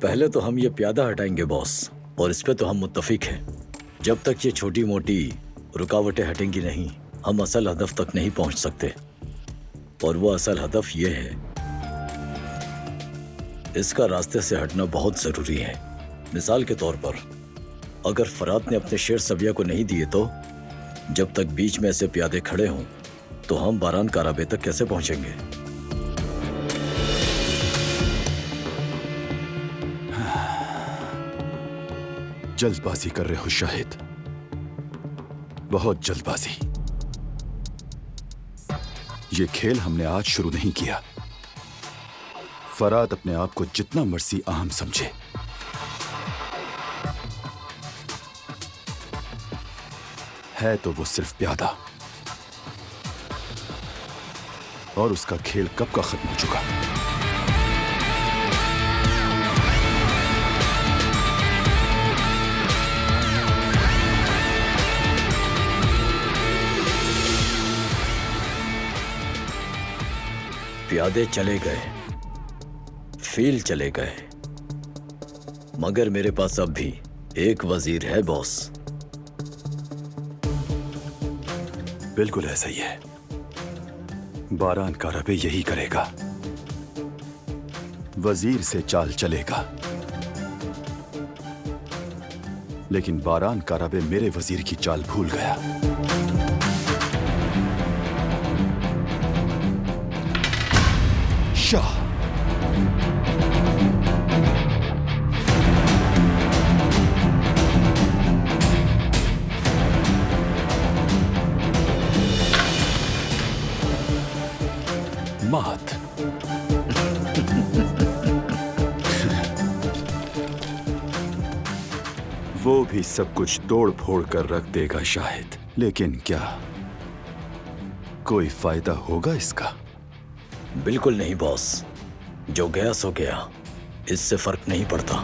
पहले तो हम ये प्यादा हटाएंगे बॉस, और इस पे तो हम मुत्तफिक हैं। जब तक ये छोटी मोटी रुकावटें हटेंगी नहीं, हम असल हदफ तक नहीं पहुंच सकते। और वो असल हदफ ये है, इसका रास्ते से हटना बहुत जरूरी है। मिसाल के तौर पर, अगर फरात ने अपने शेर सबिया को नहीं दिए तो जब तक बीच में ऐसे प्यादे खड़े हों तो हम बारान काराबे तक कैसे पहुंचेंगे? जल्दबाजी कर रहे हो शाहिद, बहुत जल्दबाजी। ये खेल हमने आज शुरू नहीं किया। फरात अपने आप को जितना मर्जी अहम समझे, है तो वो सिर्फ प्यादा, और उसका खेल कब का खत्म हो चुका। प्यादे चले गए, फील चले गए, मगर मेरे पास अब भी एक वजीर है बॉस। बिल्कुल ऐसा ही है। बारान काराबे यही करेगा। वजीर से चाल चलेगा, लेकिन बारान काराबे मेरे वजीर की चाल भूल गया। शाह, मात। वो भी सब कुछ तोड़ फोड़ कर रख देगा शाहिद, लेकिन क्या कोई फायदा होगा इसका? बिल्कुल नहीं बॉस, जो गया सो गया, इससे फर्क नहीं पड़ता।